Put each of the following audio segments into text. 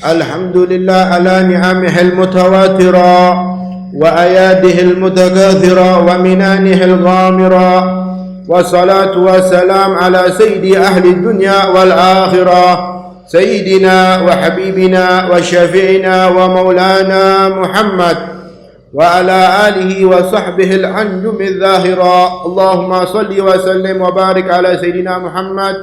الحمد لله على نعمه المتواترة وأياده المتكاثرة ومنانه الغامرة، والصلاة والسلام على سيد أهل الدنيا والآخرة سيدنا وحبيبنا وشفيعنا ومولانا محمد وعلى آله وصحبه الأنجم الظاهرة. اللهم صل وسلم وبارك على سيدنا محمد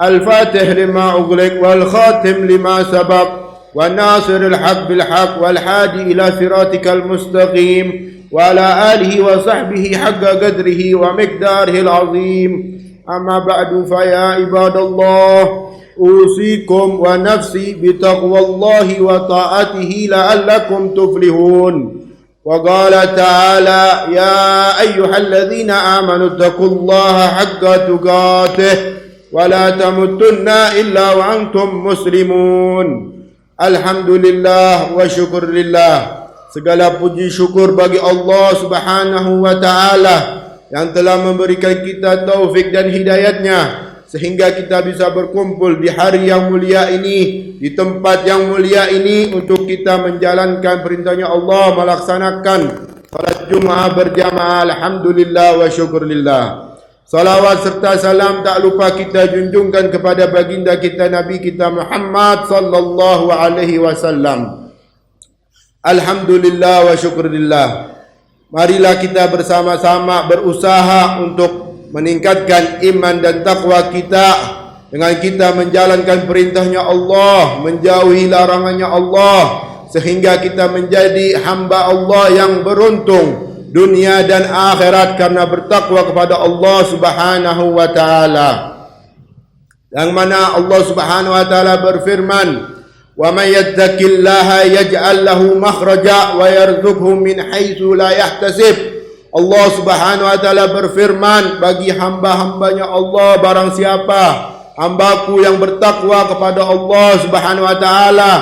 الفاتح لما أغلق والخاتم لما سبق والناصر الحق بالحق والحادي إلى صراطك المستقيم وعلى آله وصحبه حق قدره ومقداره العظيم. أما بعد فيا عباد الله أوصيكم ونفسي بتقوى الله وطاعته لعلكم تفلحون. وقال تعالى يا أيها الذين آمنوا اتقوا الله حق تقاته ولا تموتن إلا وأنتم مسلمون. Alhamdulillah wa syukur lillah. Segala puji syukur bagi Allah Subhanahu wa taala yang telah memberikan kita taufik dan hidayatnya sehingga kita bisa berkumpul di hari yang mulia ini, di tempat yang mulia ini untuk kita menjalankan perintahnya Allah, melaksanakan salat Jumaat berjamaah. Alhamdulillah wa syukur lillah. Salawat serta salam tak lupa kita junjungkan kepada baginda kita Nabi kita Muhammad sallallahu alaihi wasallam. Alhamdulillah wa syukurillah. Marilah kita bersama-sama berusaha untuk meningkatkan iman dan takwa kita dengan kita menjalankan perintahnya Allah, menjauhi larangannya Allah, sehingga kita menjadi hamba Allah yang beruntung dunia dan akhirat karena bertakwa kepada Allah Subhanahu wa taala. Yang mana Allah Subhanahu wa taala berfirman, "Wa may yattaqillaha yaj'al lahu makhraja wa yarzuqhu min haitsu la yahtasib." Allah Subhanahu wa taala berfirman bagi hamba-hambanya Allah, barang siapa hambaku yang bertakwa kepada Allah Subhanahu wa taala,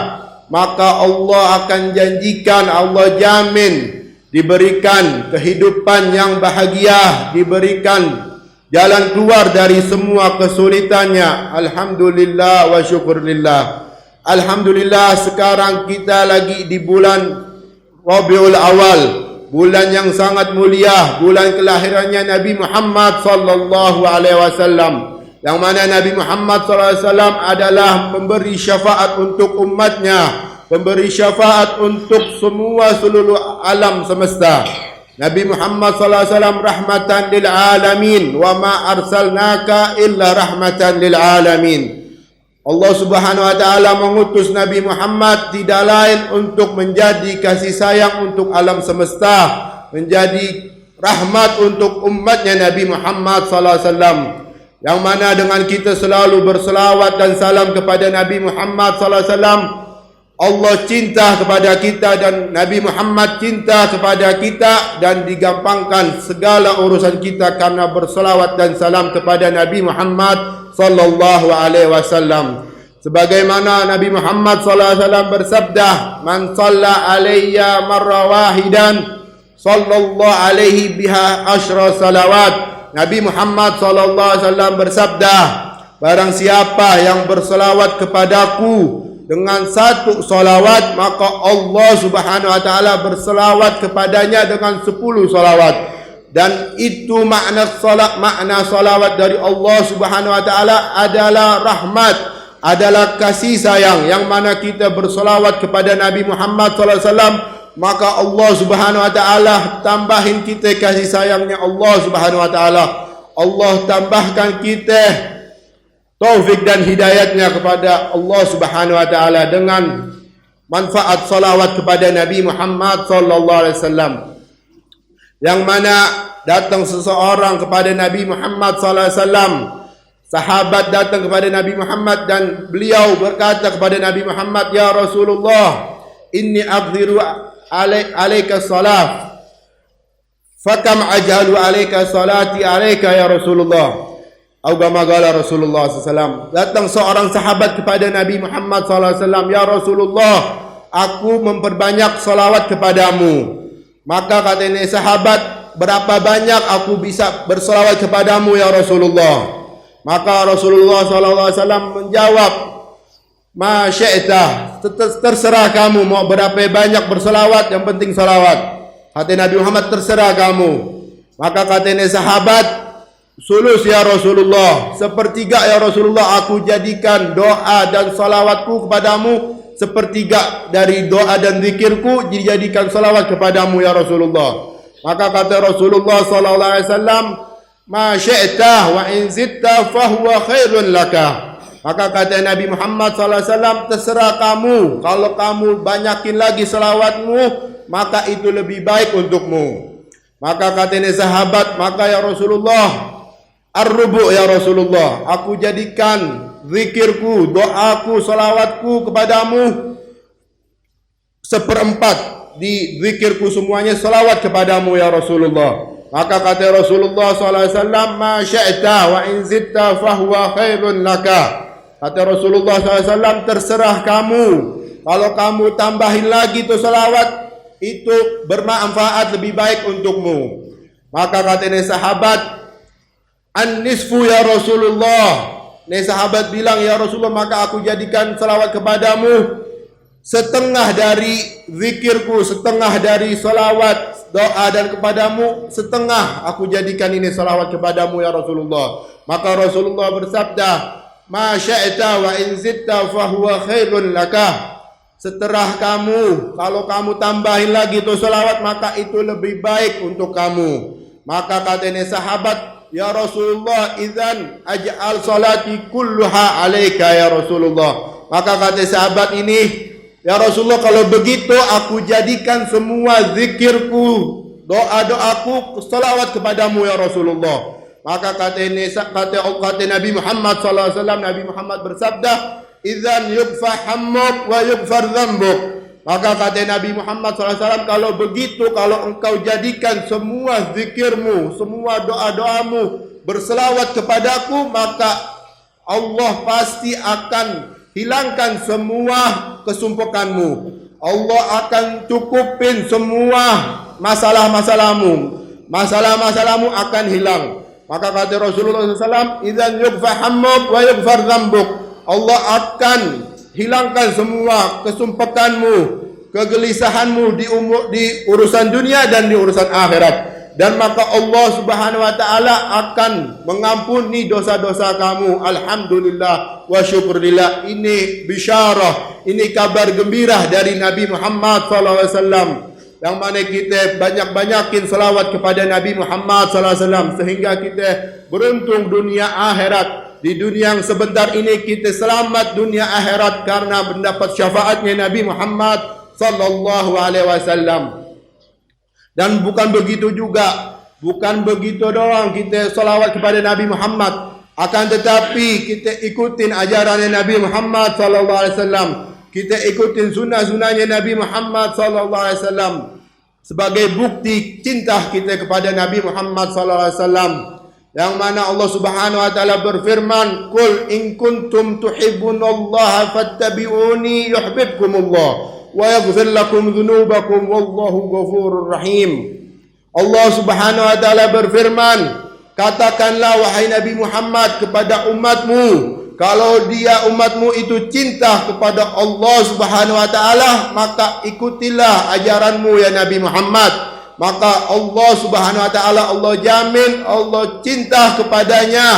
maka Allah akan janjikan, Allah jamin diberikan kehidupan yang bahagia, diberikan jalan keluar dari semua kesulitannya. Alhamdulillah wa syukurillah. Alhamdulillah sekarang kita lagi di bulan Rabiul Awal, bulan yang sangat mulia, bulan kelahirannya Nabi Muhammad sallallahu alaihi wasallam. Yang mana Nabi Muhammad sallallahu alaihi wasallam adalah memberi syafaat untuk umatnya, memberi syafaat untuk semua seluruh alam semesta. Nabi Muhammad sallallahu alaihi wasallam rahmatan lil alamin, wa ma arsalnaka illa rahmatan lil alamin. Allah Subhanahu wa taala mengutus Nabi Muhammad tidak lain untuk menjadi kasih sayang untuk alam semesta, menjadi rahmat untuk umatnya Nabi Muhammad sallallahu alaihi wasallam. Yang mana dengan kita selalu berselawat dan salam kepada Nabi Muhammad sallallahu alaihi wasallam, Allah cinta kepada kita dan Nabi Muhammad cinta kepada kita, dan digampangkan segala urusan kita karena berselawat dan salam kepada Nabi Muhammad sallallahu alaihi wasallam. Sebagaimana Nabi Muhammad sallallahu alaihi wasallam bersabda, "Man shalla alayya marra wahidan sallallahu alaihi biha asyra salawat." Nabi Muhammad sallallahu alaihi wasallam bersabda, barang siapa yang berselawat kepadaku dengan satu salawat, maka Allah Subhanahu wa taala berselawat kepadanya dengan 10 salawat. Dan itu makna salawat dari Allah Subhanahu wa taala adalah rahmat, adalah kasih sayang. Yang mana kita berselawat kepada Nabi Muhammad sallallahu alaihi wasallam, maka Allah Subhanahu wa taala tambahin kita kasih sayangnya Allah Subhanahu wa taala. Allah tambahkan kita taufik dan hidayatnya kepada Allah Subhanahu wa taala dengan manfaat salawat kepada Nabi Muhammad sallallahu alaihi wasallam. Yang mana datang seseorang kepada Nabi Muhammad sallallahu alaihi wasallam, sahabat datang kepada Nabi Muhammad dan beliau berkata kepada Nabi Muhammad, "Ya Rasulullah, inni aqdiru alaika salat, fakam ajalu alaika salati alaika ya Rasulullah." Agama gala Rasulullah SAW. Datang seorang sahabat kepada Nabi Muhammad SAW, "Ya Rasulullah, aku memperbanyak salawat kepadamu." Maka kata ini sahabat, "Berapa banyak aku bisa bersalawat kepadamu ya Rasulullah?" Maka Rasulullah SAW menjawab, "Ma syi'ta, terserah kamu mau berapa banyak bersalawat, yang penting salawat." Kata Nabi Muhammad, "Terserah kamu." Maka kata ini sahabat, "Sulus ya Rasulullah, sepertiga ya Rasulullah, aku jadikan doa dan salawatku kepadamu sepertiga dari doa dan zikirku dijadikan salawat kepadamu ya Rasulullah." Maka kata Rasulullah sallallahu alaihi wasallam, "Ma syi'ta wa in zitta fahuwa khairun laka." Maka kata Nabi Muhammad sallallahu alaihi wasallam, "Terserah kamu, kalau kamu banyakin lagi salawatmu, maka itu lebih baik untukmu." Maka kata ini sahabat, "Maka ya Rasulullah, ar-rubu' ya Rasulullah, aku jadikan zikirku, doaku, salawatku kepadamu seperempat, di zikirku semuanya salawat kepadamu ya Rasulullah." Maka kata Rasulullah SAW, "Ma syi'ta wa in zitta fahuwa khairun laka." Kata Rasulullah SAW, "Terserah kamu, kalau kamu tambahin lagi tu salawat, itu bermanfaat lebih baik untukmu." Maka kata ini sahabat, "An-nisfu ya Rasulullah." Ini sahabat bilang, "Ya Rasulullah, maka aku jadikan salawat kepadamu setengah dari zikirku, setengah dari salawat doa dan kepadamu, setengah aku jadikan ini salawat kepadamu ya Rasulullah." Maka Rasulullah bersabda, "Ma syi'ta wa in zitta fahuwa khairun laka." Seterah kamu, kalau kamu tambahin lagi tu salawat, maka itu lebih baik untuk kamu. Maka kata ini sahabat, "Ya Rasulullah, idzan aj'al salati kulluha alaika ya Rasulullah." Maka kata sahabat ini, "Ya Rasulullah, kalau begitu aku jadikan semua zikirku, doa-doaku salawat kepadamu ya Rasulullah." Maka kata Nabi Muhammad sallallahu alaihi wasallam, Nabi Muhammad bersabda, "Idzan yukfa hammuk wa yukfar dzambuk." Maka kata Nabi Muhammad SAW, kalau begitu, kalau engkau jadikan semua zikirmu, semua doa-doamu berselawat kepadaku, maka Allah pasti akan hilangkan semua kesumpukanmu. Allah akan cukupin semua masalah-masalahmu. Masalah-masalahmu akan hilang. Maka kata Rasulullah SAW, "Idzan yukfa hammuk wa yukfar dzambuk." Allah akan hilangkan semua kesumpekanmu, kegelisahanmu di urusan dunia dan di urusan akhirat. Dan maka Allah Subhanahu wa taala akan mengampuni dosa-dosa kamu. Alhamdulillah wa syukurillah. Ini bisyarah, ini kabar gembira dari Nabi Muhammad sallallahu alaihi wasallam. Yang mana kita banyak-banyakin selawat kepada Nabi Muhammad sallallahu alaihi wasallam sehingga kita beruntung dunia akhirat. Di dunia yang sebentar ini kita selamat dunia akhirat karena mendapat syafaatnya Nabi Muhammad sallallahu alaihi wasallam. Dan bukan begitu juga, bukan begitu doang kita selawat kepada Nabi Muhammad, akan tetapi kita ikutin ajarannya Nabi Muhammad sallallahu alaihi wasallam. Kita ikutin sunnah-sunnahnya Nabi Muhammad sallallahu alaihi wasallam sebagai bukti cinta kita kepada Nabi Muhammad sallallahu alaihi wasallam. Yang mana Allah Subhanahu wa taala berfirman, "Qul in kuntum tuhibbunallaha fattabi'uni yuhibbukumullah wa yaghfir lakum dzunubakum wallahu ghafurur rahim." Allah Subhanahu wa taala berfirman, "Katakanlah wahai Nabi Muhammad kepada umatmu, kalau dia umatmu itu cinta kepada Allah Subhanahu wa taala, maka ikutilah ajaranmu ya Nabi Muhammad." Maka Allah Subhanahu wa taala, Allah jamin Allah cinta kepadanya.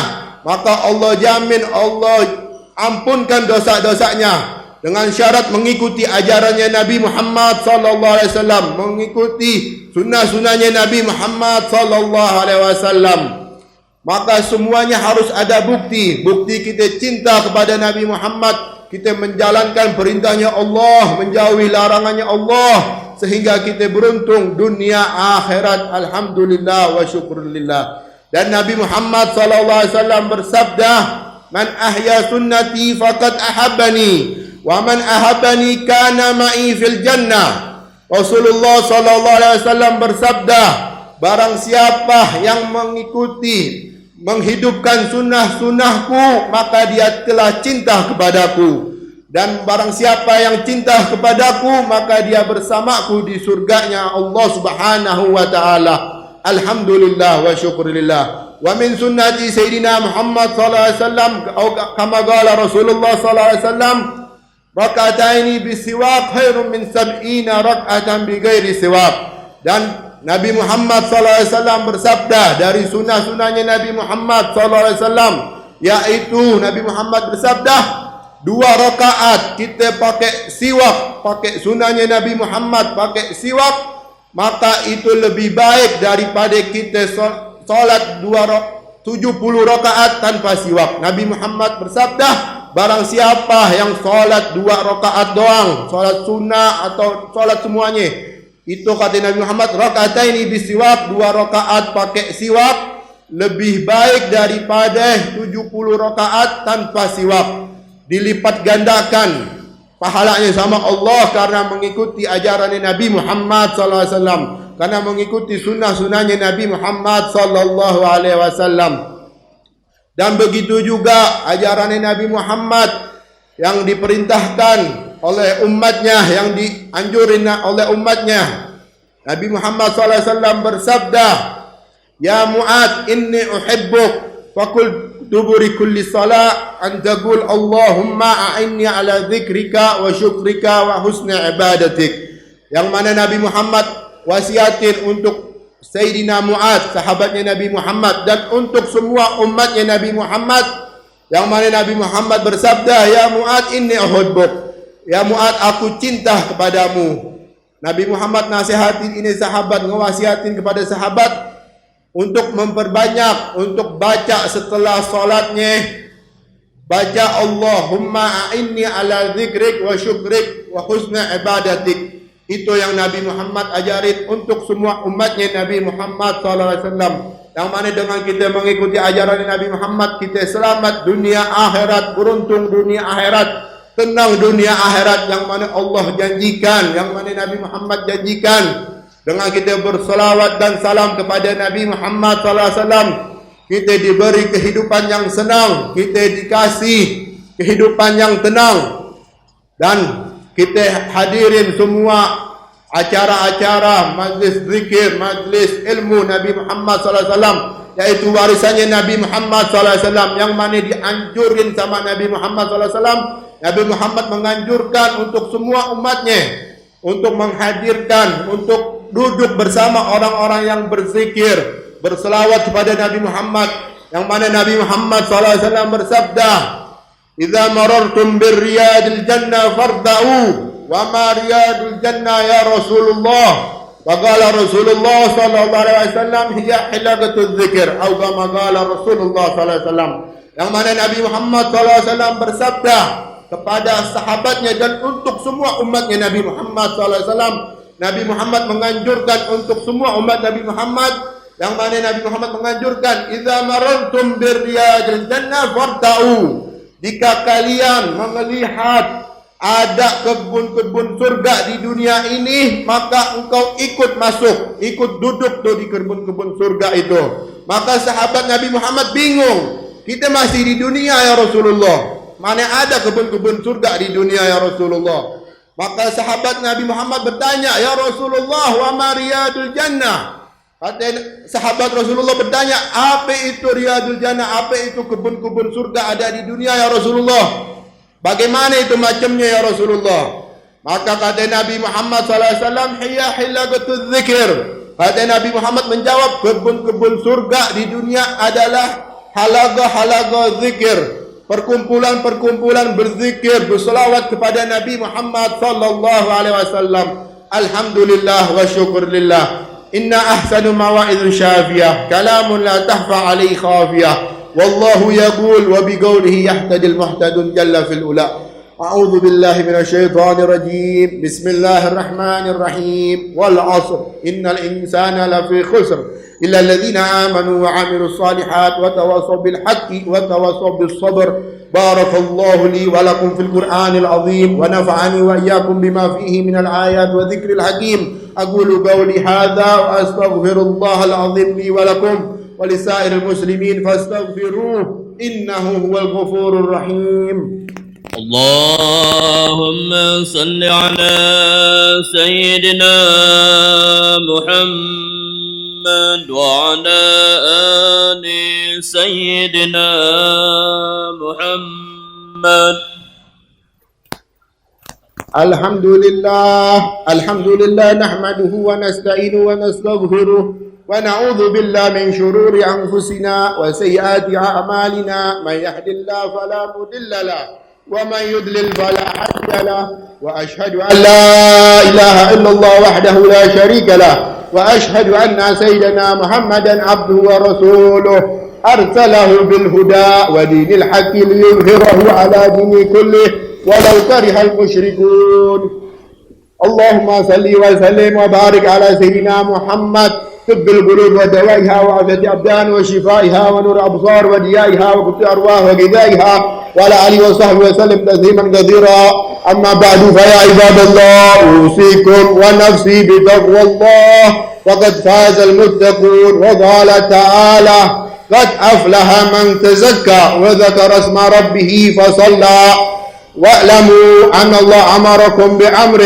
Maka Allah jamin Allah ampunkan dosa-dosanya. dengan syarat mengikuti ajarannya Nabi Muhammad sallallahu alaihi wasallam, mengikuti sunnah-sunnahnya Nabi Muhammad sallallahu alaihi wasallam. Maka semuanya harus ada bukti. Bukti kita cinta kepada Nabi Muhammad, kita menjalankan perintahnya Allah, menjauhi larangannya Allah, sehingga kita beruntung dunia akhirat. Alhamdulillah wa syukurillah. Dan Nabi Muhammad sallallahu alaihi wasallam bersabda, "Man ahya sunnati faqad ahabbani, wa man ahabbani kana ma'i fil jannah." Rasulullah sallallahu alaihi wasallam bersabda, barang siapa yang mengikuti, menghidupkan sunnah-sunnahku, maka dia telah cinta kepadaku. Dan barang siapa yang cinta kepadaku, maka dia bersamaku di surganya Allah subhanahu wa ta'ala. Alhamdulillah wa syukurillah. Wa min sunnati Sayyidina Muhammad sallallahu alaihi wasallam, kama qala Rasulullah sallallahu alaihi wasallam, raka'ataini bisiwak khairun min sab'ina rak'atan bighairi siwak. Dan Nabi Muhammad sallallahu alaihi wasallam bersabda, dari sunnah-sunnahnya Nabi Muhammad sallallahu alaihi wasallam, yaitu Nabi Muhammad bersabda, 2 rakaat kita pakai siwak, pakai sunnahnya Nabi Muhammad pakai siwak, maka itu lebih baik daripada kita solat 70 rakaat tanpa siwak. Nabi Muhammad bersabda, barang siapa yang solat 2 rakaat doang, solat sunnah atau solat semuanya, itu kata Nabi Muhammad, raka'ataini bisiwak, 2 rakaat pakai siwak, lebih baik daripada 70 rakaat tanpa siwak. Dilipat gandakan pahalanya sama Allah karena mengikuti ajaran Nabi Muhammad sallallahu alaihi wasallam, karena mengikuti sunnah-sunnahnya Nabi Muhammad sallallahu alaihi wasallam. Dan begitu juga ajaran Nabi Muhammad yang diperintahkan oleh umatnya, yang dianjurin oleh umatnya. Nabi Muhammad sallallahu alaihi wasallam bersabda, "Ya Mu'ad, inni uhibbuk, faqul duburi kulli salat an taqul Allahumma a'inni ala dzikrika wa syukrika wa husni ibadatik." Yang mana Nabi Muhammad wasiatin untuk Sayyidina Mu'ad, sahabatnya Nabi Muhammad, dan untuk semua umatnya Nabi Muhammad, yang mana Nabi Muhammad bersabda, "Ya Mu'ad, inni uhibbuk." Ya Mu'ad, aku cinta kepadamu. Nabi Muhammad nasihatin ini sahabat, ngewasiatin kepada sahabat untuk memperbanyak, untuk baca setelah solatnya, baca Allahumma a'inni ala dzikrik wa syukrik wa husna ibadatik. Itu yang Nabi Muhammad ajarin untuk semua umatnya Nabi Muhammad sallallahu alaihi wasallam. Yang mana dengan kita mengikuti ajaran Nabi Muhammad, kita selamat dunia akhirat, beruntung dunia akhirat, tenang dunia akhirat, yang mana Allah janjikan, yang mana Nabi Muhammad janjikan. Dengan kita bersalawat dan salam kepada Nabi Muhammad sallallahu alaihi wasallam, kita diberi kehidupan yang senang, kita dikasih kehidupan yang tenang, dan kita hadirin semua acara-acara majlis zikir, majlis ilmu Nabi Muhammad sallallahu alaihi wasallam, yaitu warisannya Nabi Muhammad sallallahu alaihi wasallam, yang mana dianjurin sama Nabi Muhammad sallallahu alaihi wasallam. Nabi Muhammad menganjurkan untuk semua umatnya untuk menghadirkan, untuk duduk bersama orang-orang yang berzikir, berselawat kepada Nabi Muhammad, yang mana Nabi Muhammad sallallahu alaihi wasallam bersabda, "Idza marartum birriyadil jannah farda'u, wa ma riyadul jannah ya Rasulullah." Faqala Rasulullah sallallahu alaihi wasallam, "Hiya hilaqatul dzikr," atau kama qala Rasulullah sallallahu alaihi wasallam. Yang mana Nabi Muhammad sallallahu alaihi wasallam bersabda kepada sahabatnya dan untuk semua umatnya Nabi Muhammad sallallahu alaihi wasallam. Nabi Muhammad menganjurkan untuk semua umat Nabi Muhammad, yang mana Nabi Muhammad menganjurkan, "Idza marartum birriyadil jannah farda'u." Jika kalian melihat ada kebun-kebun surga di dunia ini, maka engkau ikut masuk, ikut duduk tuh di kebun-kebun surga itu. Maka sahabat Nabi Muhammad bingung, kita masih di dunia ya Rasulullah, mana ada kebun-kebun surga di dunia ya Rasulullah. Maka sahabat Nabi Muhammad bertanya, "Ya Rasulullah, wa ma riyadul jannah?" Kata sahabat Rasulullah bertanya, "Apa itu riyadul jannah? Apa itu kebun-kebun surga ada di dunia ya Rasulullah? Bagaimana itu macamnya ya Rasulullah?" Maka kata Nabi Muhammad sallallahu alaihi wasallam, "Hiya hilaqatul dzikr." Kata Nabi Muhammad menjawab, kebun-kebun surga di dunia adalah halaga-halaga zikir. perkumpulan-perkumpulan berzikir, berselawat kepada Nabi Muhammad sallallahu alaihi wasallam. Alhamdulillah wa syukurillah. Inna ahsanu mawa'idhin syafiyah, kalamun la tahfa alaihi khafiyah. Wallahu yaqul wa biqaulihi yahtadil muhtadun jalla fil ula. A'udzu billahi minasy syaithanir rajim. Bismillahirrahmanirrahim. Wal 'ashr. Innal insana lafi khusr illa alladhina amanu wa 'amilus shalihat wa tawassaw bil haqqi wa tawassaw bis sabr. Barakallahu li wa lakum fil Qur'anil 'azim wa nafa'ani wa iyyakum bima fihi minal ayat wa dzikril hakim. Aqulu qawli hadza wa astaghfirullahal 'azim li wa lakum wa lisairil muslimin fastaghfiruhu innahu huwal ghafurur rahim. اللهم صل على سيدنا محمد وعلى آل سيدنا محمد. الحمد لله نحمده ونستعينه ونستغفره ونعوذ بالله من شرور أنفسنا وسيئات أعمالنا. من يهد الله فلا مضل له ومن يضلل فلا هادي له. وأشهد أن لا إله إلا الله وحده لا شريك له وأشهد أن سيدنا محمدا عبده ورسوله أرسله بالهدى ودين الحق ليظهره على دين كله ولو كره المشركون. اللهم صل وسلم وبارك على سيدنا محمد طب القلوب ودوائها وعافية الأبدان وشفائها ونور الأبصار وديائها وقوت الأرواح وغذائها وعلى آله وصحبه وسلم تسليما كثيرا. أما بعد فيا عباد الله أوصيكم ونفسي بتقوى الله وقد فاز المتقون. وقال تعالى قد أفلح من تزكى وذكر اسم ربه فصلى. واعلموا أن الله أمركم بأمر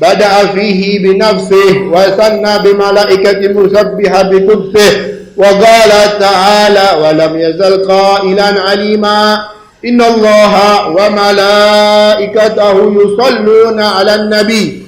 بدأ فيه بنفسه وثنى بملائكة مسبحة بقدسه. وقال تعالى ولم يزل قائلا عليما إن الله وملائكته يصلون على النبي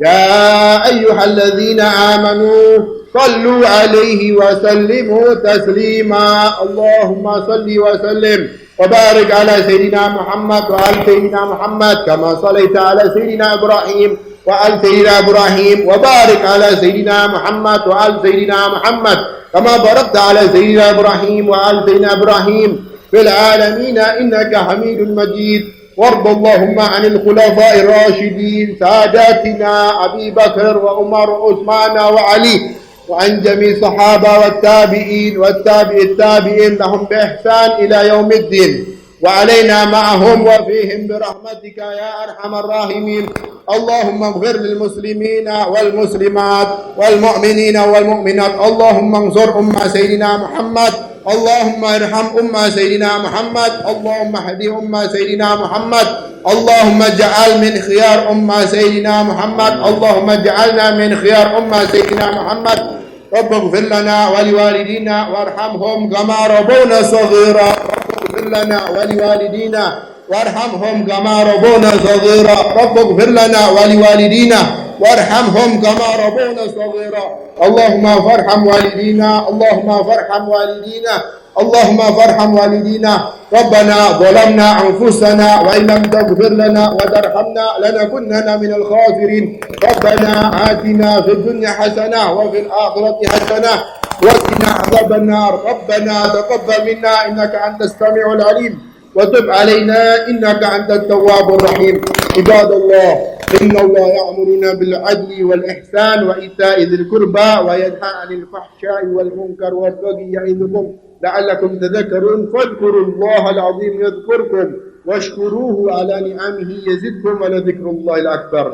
يا أيها الذين آمنوا صلوا عليه وسلموا تسليما. اللهم صل وسلم وبارك على سيدنا محمد وآل سيدنا محمد كما صليت على سيدنا إبراهيم وآل سيدنا إبراهيم وبارك على سيدنا محمد وآل سيدنا محمد كما باركت على سيدنا إبراهيم وآل سيدنا إبراهيم في العالمين إنك حميد مجيد. وارض اللهم عن الخلفاء الراشدين ساداتنا أبي بكر وعمر وعثمان وعلي وعن جميع الصحابة والتابعين التابعين لهم بإحسان إلى يوم الدين وعلينا معهم وفيهم برحمتك يا أرحم الراحمين. اللهم اغفر للمسلمين والمسلمات والمؤمنين والمؤمنات. اللهم انصر أمة سيدنا محمد. اللهم ارحم أمة سيدنا محمد. اللهم اهد أمة سيدنا محمد. اللهم اجعل من خيار أمة سيدنا محمد. اللهم اجعلنا من خيار أمة سيدنا محمد. رب اغفر لنا ولوالدينا وارحمهم كما ربونا صغيرا. رب اغفر لنا ولوالدينا وارحمهم كما ربونا صغيرا. رب اغفر لنا ولوالدينا وارحمهم كما ربونا صغيرا. اللهم فارحم والدينا. اللهم فارحم والدينا. اللهم فارحم والدينا. ربنا ظلمنا أنفسنا وإن لم تغفر لنا وترحمنا لنكونن من الخاسرين. ربنا آتنا في الدنيا حسنة وفي الآخرة حسنة وقنا عذاب النار. ربنا تقبل منا إنك أنت السميع العليم وتب علينا إنك أنت التواب الرحيم. عباد الله إن الله يأمرنا بالعدل والإحسان وإيتاء ذي القربى وينهى عن الفحشاء والمنكر والبغي يعظكم لعلكم تذكرون. فاذكروا الله العظيم يذكركم واشكروه على نعمه يزدكم ولذكر الله الأكبر.